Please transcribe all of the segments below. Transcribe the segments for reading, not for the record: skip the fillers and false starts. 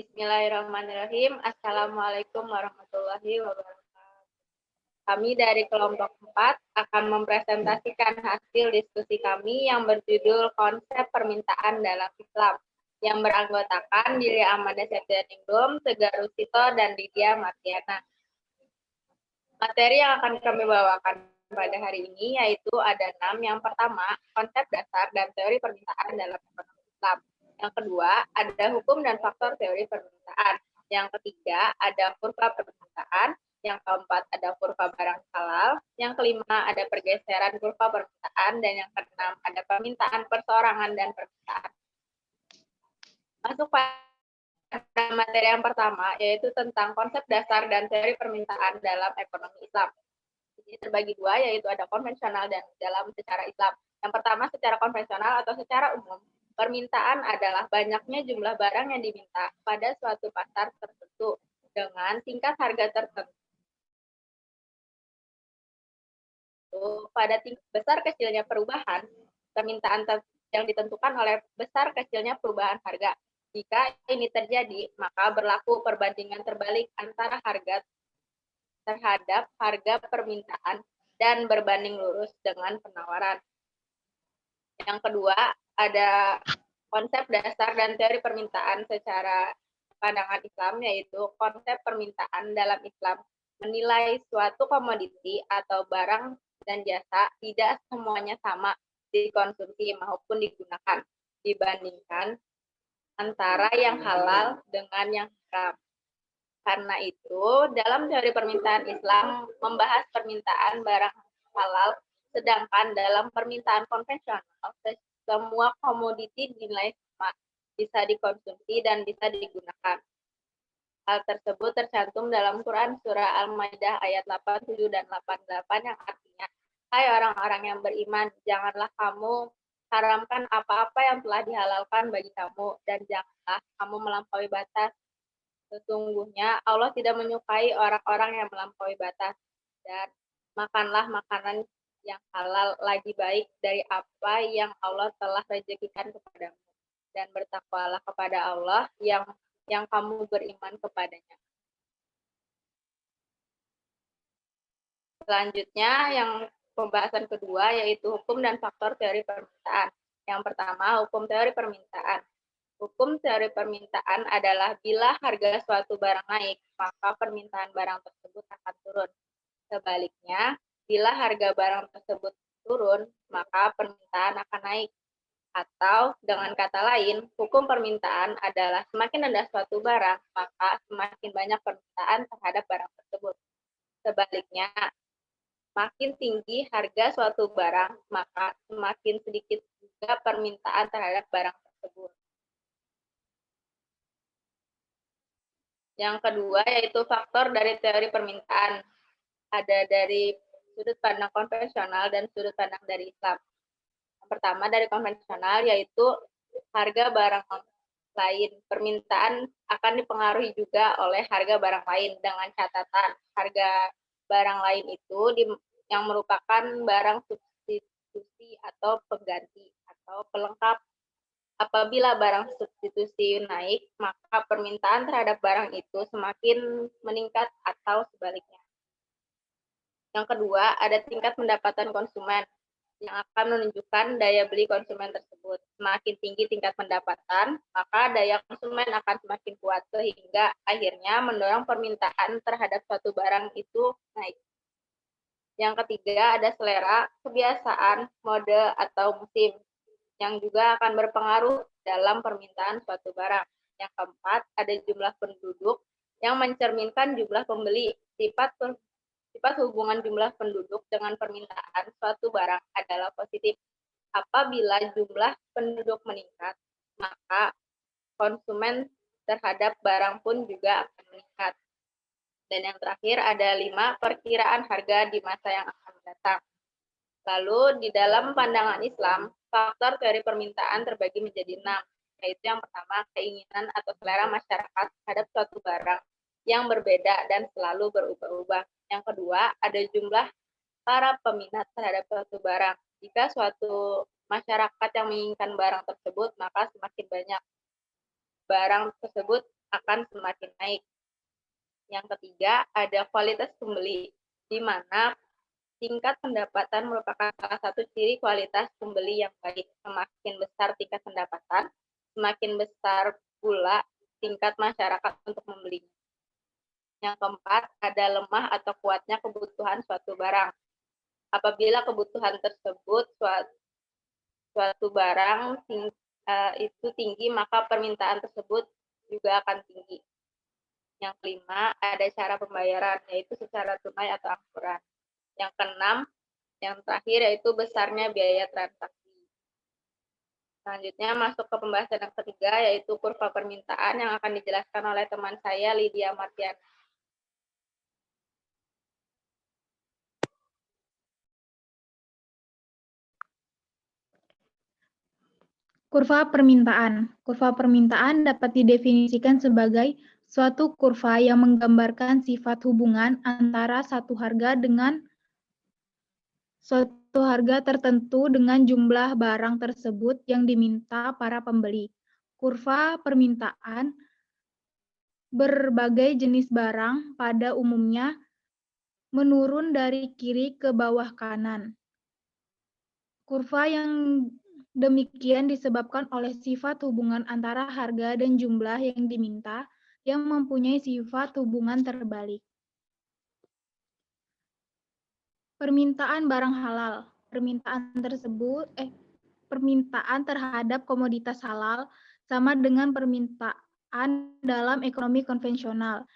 Bismillahirrahmanirrahim. Assalamualaikum warahmatullahi wabarakatuh. Kami dari kelompok 4 akan mempresentasikan hasil diskusi kami yang berjudul Konsep Permintaan dalam Islam, yang beranggotakan Diri Amanda Septianingrum, Tegar Rusito, dan Lydia Martiana. Materi yang akan kami bawakan pada hari ini yaitu ada 6. Yang pertama, konsep dasar dan teori permintaan dalam ekonomi Islam. Yang kedua, ada hukum dan faktor teori permintaan. Yang ketiga, ada kurva permintaan. Yang keempat, ada kurva barang halal. Yang kelima, ada pergeseran kurva permintaan. Dan yang keenam, ada permintaan perseorangan dan permintaan. Masuk pada materi yang pertama, yaitu tentang konsep dasar dan teori permintaan dalam ekonomi Islam. Ini terbagi dua, yaitu ada konvensional dan dalam secara Islam. Yang pertama, secara konvensional atau secara umum, permintaan adalah banyaknya jumlah barang yang diminta pada suatu pasar tertentu dengan tingkat harga tertentu. Pada tingkat besar kecilnya perubahan, permintaan yang ditentukan oleh besar kecilnya perubahan harga. Jika ini terjadi, maka berlaku perbandingan terbalik antara harga terhadap harga permintaan dan berbanding lurus dengan penawaran. Yang kedua, ada konsep dasar dan teori permintaan secara pandangan Islam, yaitu konsep permintaan dalam Islam menilai suatu komoditi atau barang dan jasa tidak semuanya sama dikonsumsi maupun digunakan, dibandingkan antara yang halal dengan yang haram. Karena itu, dalam teori permintaan Islam membahas permintaan barang halal, sedangkan dalam permintaan konvensional, semua komoditi dinilai sama, bisa dikonsumsi dan bisa digunakan. Hal tersebut tercantum dalam Quran Surah Al-Maidah ayat 87 dan 88 yang artinya, hai orang-orang yang beriman, janganlah kamu haramkan apa-apa yang telah dihalalkan bagi kamu, dan janganlah kamu melampaui batas. Sesungguhnya Allah tidak menyukai orang-orang yang melampaui batas, dan makanlah makanan yang halal lagi baik dari apa yang Allah telah rezekikan kepadamu, dan bertakwalah kepada Allah yang kamu beriman kepadanya. Selanjutnya, yang pembahasan kedua yaitu hukum dan faktor teori permintaan. Yang pertama, hukum teori permintaan. Hukum teori permintaan adalah bila harga suatu barang naik, maka permintaan barang tersebut akan turun. Sebaliknya, bila harga barang tersebut turun, maka permintaan akan naik. Atau dengan kata lain, hukum permintaan adalah semakin rendah suatu barang, maka semakin banyak permintaan terhadap barang tersebut. Sebaliknya, makin tinggi harga suatu barang, maka semakin sedikit juga permintaan terhadap barang tersebut. Yang kedua yaitu faktor dari teori permintaan. Ada dari sudut pandang konvensional dan sudut pandang dari Islam. Yang pertama dari konvensional yaitu harga barang lain. Permintaan akan dipengaruhi juga oleh harga barang lain dengan catatan harga barang lain itu yang merupakan barang substitusi atau pengganti atau pelengkap. Apabila barang substitusi naik, maka permintaan terhadap barang itu semakin meningkat atau sebaliknya. Yang kedua, ada tingkat pendapatan konsumen yang akan menunjukkan daya beli konsumen tersebut. Semakin tinggi tingkat pendapatan, maka daya konsumen akan semakin kuat sehingga akhirnya mendorong permintaan terhadap suatu barang itu naik. Yang ketiga, ada selera, kebiasaan, mode, atau musim yang juga akan berpengaruh dalam permintaan suatu barang. Yang keempat, ada jumlah penduduk yang mencerminkan jumlah pembeli. Sifat hubungan jumlah penduduk dengan permintaan suatu barang adalah positif. Apabila jumlah penduduk meningkat, maka konsumen terhadap barang pun juga akan meningkat. Dan yang terakhir ada 5 perkiraan harga di masa yang akan datang. Lalu di dalam pandangan Islam, faktor teori permintaan terbagi menjadi 6, yaitu yang pertama keinginan atau selera masyarakat terhadap suatu barang yang berbeda dan selalu berubah-ubah. Yang kedua, ada jumlah para peminat terhadap suatu barang. Jika suatu masyarakat yang menginginkan barang tersebut, maka semakin banyak barang tersebut akan semakin naik. Yang ketiga, ada kualitas pembeli, di mana tingkat pendapatan merupakan salah satu ciri kualitas pembeli yang baik. Semakin besar tingkat pendapatan, semakin besar pula tingkat masyarakat untuk membelinya. Yang keempat, ada lemah atau kuatnya kebutuhan suatu barang. Apabila kebutuhan tersebut suatu barang itu tinggi, maka permintaan tersebut juga akan tinggi. Yang kelima, ada cara pembayaran, yaitu secara tunai atau angsuran. Yang keenam, yang terakhir, yaitu besarnya biaya transaksi. Selanjutnya masuk ke pembahasan yang ketiga, yaitu kurva permintaan yang akan dijelaskan oleh teman saya, Lydia Martiana. Kurva permintaan. Kurva permintaan dapat didefinisikan sebagai suatu kurva yang menggambarkan sifat hubungan antara satu harga dengan suatu harga tertentu dengan jumlah barang tersebut yang diminta para pembeli. Kurva permintaan berbagai jenis barang pada umumnya menurun dari kiri ke bawah kanan. Kurva yang demikian disebabkan oleh sifat hubungan antara harga dan jumlah yang diminta yang mempunyai sifat hubungan terbalik. Permintaan barang halal. Permintaan terhadap komoditas halal sama dengan permintaan dalam ekonomi konvensional,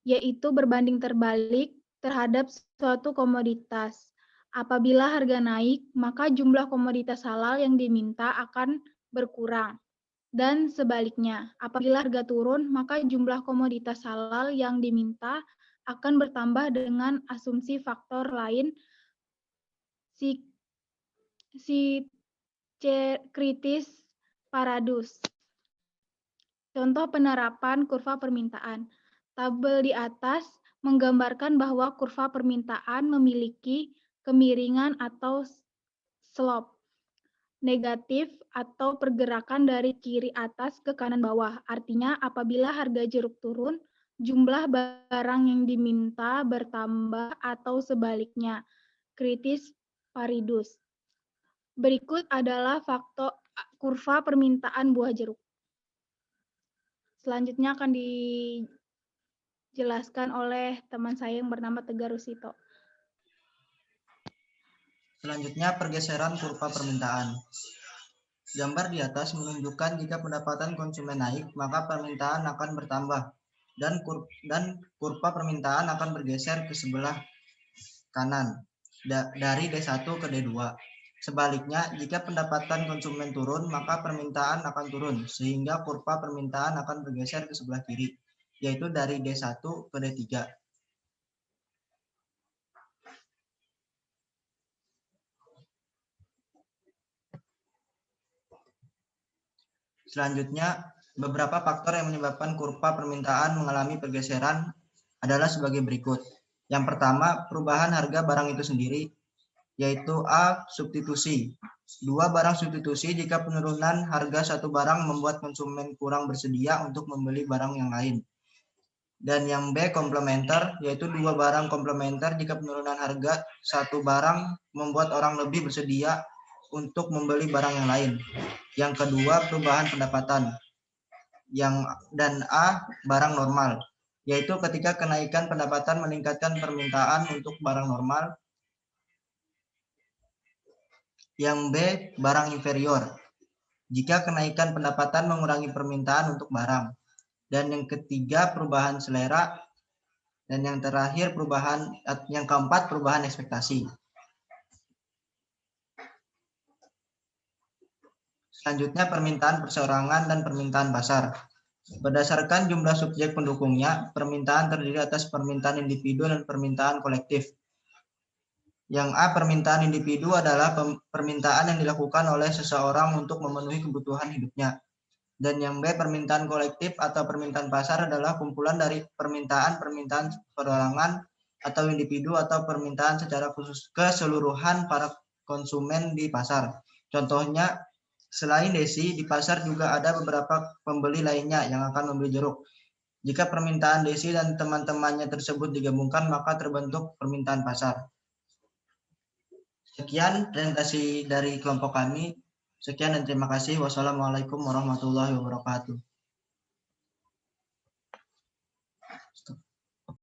yaitu berbanding terbalik terhadap suatu komoditas. Apabila harga naik, maka jumlah komoditas halal yang diminta akan berkurang. Dan sebaliknya, apabila harga turun, maka jumlah komoditas halal yang diminta akan bertambah dengan asumsi faktor lain si kritis paradus. Contoh penerapan kurva permintaan. Tabel di atas menggambarkan bahwa kurva permintaan memiliki kemiringan atau slope negatif atau pergerakan dari kiri atas ke kanan bawah. Artinya apabila harga jeruk turun, jumlah barang yang diminta bertambah atau sebaliknya, kritis paridus. Berikut adalah faktor kurva permintaan buah jeruk. Selanjutnya akan dijelaskan oleh teman saya yang bernama Tegar Rusito. Selanjutnya, pergeseran kurva permintaan. Gambar di atas menunjukkan jika pendapatan konsumen naik, maka permintaan akan bertambah, dan kurva permintaan akan bergeser ke sebelah kanan, dari D1 ke D2. Sebaliknya, jika pendapatan konsumen turun, maka permintaan akan turun, sehingga kurva permintaan akan bergeser ke sebelah kiri, yaitu dari D1 ke D3. Selanjutnya, beberapa faktor yang menyebabkan kurva permintaan mengalami pergeseran adalah sebagai berikut. Yang pertama, perubahan harga barang itu sendiri, yaitu A. Substitusi. Dua, barang substitusi jika penurunan harga satu barang membuat konsumen kurang bersedia untuk membeli barang yang lain. Dan yang B. Komplementer, yaitu dua barang komplementer jika penurunan harga satu barang membuat orang lebih bersedia untuk membeli barang yang lain. Yang kedua, perubahan pendapatan. Dan A, barang normal, yaitu ketika kenaikan pendapatan meningkatkan permintaan untuk barang normal. Yang B, barang inferior, jika kenaikan pendapatan mengurangi permintaan untuk barang. Dan yang ketiga, perubahan selera. Dan yang terakhir, yang keempat, perubahan ekspektasi. Selanjutnya, permintaan perseorangan dan permintaan pasar. Berdasarkan jumlah subjek pendukungnya, permintaan terdiri atas permintaan individu dan permintaan kolektif. Yang A, permintaan individu adalah permintaan yang dilakukan oleh seseorang untuk memenuhi kebutuhan hidupnya. Dan yang B, permintaan kolektif atau permintaan pasar adalah kumpulan dari permintaan perorangan atau individu atau permintaan secara khusus keseluruhan para konsumen di pasar. Contohnya, selain Desi, di pasar juga ada beberapa pembeli lainnya yang akan membeli jeruk. Jika permintaan Desi dan teman-temannya tersebut digabungkan, maka terbentuk permintaan pasar. Sekian presentasi dari kelompok kami. Sekian dan terima kasih. Wassalamualaikum warahmatullahi wabarakatuh.